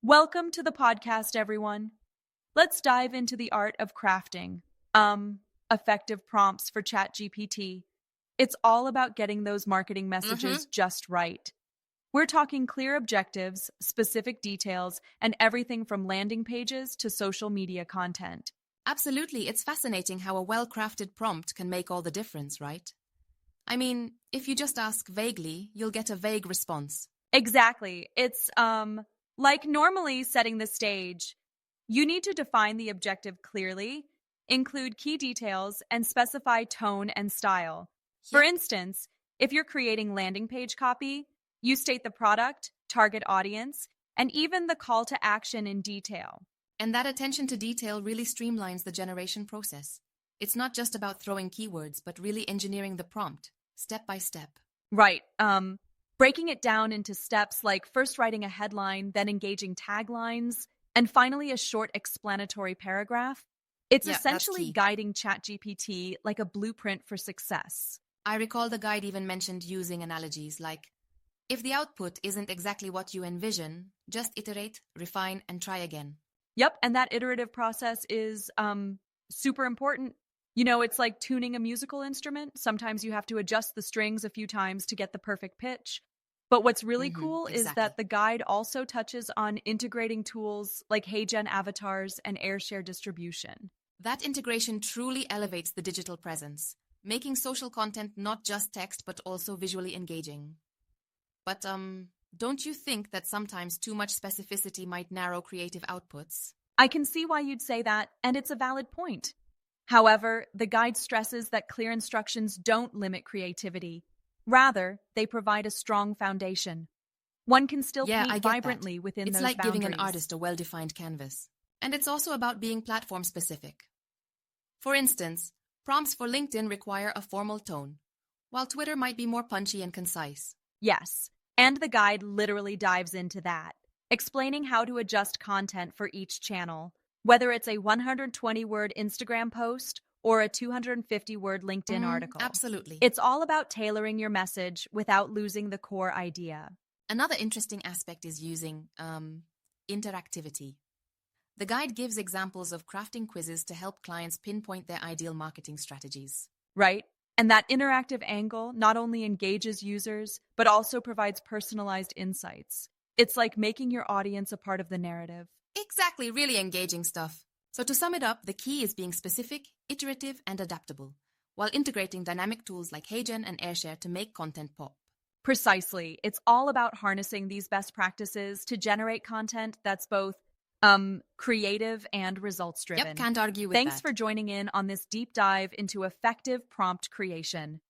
Welcome to the podcast, everyone. Let's dive into the art of crafting. Effective prompts for ChatGPT. It's all about getting those marketing messages just right. We're talking clear objectives, specific details, and everything from landing pages to social media content. Absolutely, it's fascinating how a well-crafted prompt can make all the difference, right? I mean, if you just ask vaguely, you'll get a vague response. Exactly. It's like normally setting the stage. You need to define the objective clearly, include key details, and specify tone and style. For Yep. instance, if you're creating landing page copy, you state the product, target audience, and even the call to action in detail. And that attention to detail really streamlines the generation process. It's not just about throwing keywords, but really engineering the prompt, step by step. Right. Breaking it down into steps like first writing a headline, then engaging taglines, and finally a short explanatory paragraph. It's Yeah, that's essentially key. guiding ChatGPT like a blueprint for success. I recall the guide even mentioned using analogies like, if the output isn't exactly what you envision, just iterate, refine, and try again. Yep, and that iterative process is super important. It's like tuning a musical instrument. Sometimes you have to adjust the strings a few times to get the perfect pitch. But what's really cool is Exactly. that the guide also touches on integrating tools like HeyGen avatars and AirShare distribution. That integration truly elevates the digital presence, making social content not just text but also visually engaging. But don't you think that sometimes too much specificity might narrow creative outputs? I can see why you'd say that, and it's a valid point. However, the guide stresses that clear instructions don't limit creativity. Rather, they provide a strong foundation. One can still Yeah, paint I get that. vibrantly within It's those like giving an boundaries. artist a well-defined canvas. And it's also about being platform-specific. For instance, prompts for LinkedIn require a formal tone, while Twitter might be more punchy and concise. Yes, and the guide literally dives into that, explaining how to adjust content for each channel, whether it's a 120-word Instagram post or a 250-word LinkedIn article. Absolutely. It's all about tailoring your message without losing the core idea. Another interesting aspect is using interactivity. The guide gives examples of crafting quizzes to help clients pinpoint their ideal marketing strategies. Right? And that interactive angle not only engages users, but also provides personalized insights. It's like making your audience a part of the narrative. Exactly, really engaging stuff. So to sum it up, the key is being specific, iterative, and adaptable, while integrating dynamic tools like HeyGen and AirShare to make content pop. Precisely. It's all about harnessing these best practices to generate content that's both creative and results driven. Yep, can't argue with Thanks that. for joining in on this deep dive into effective prompt creation.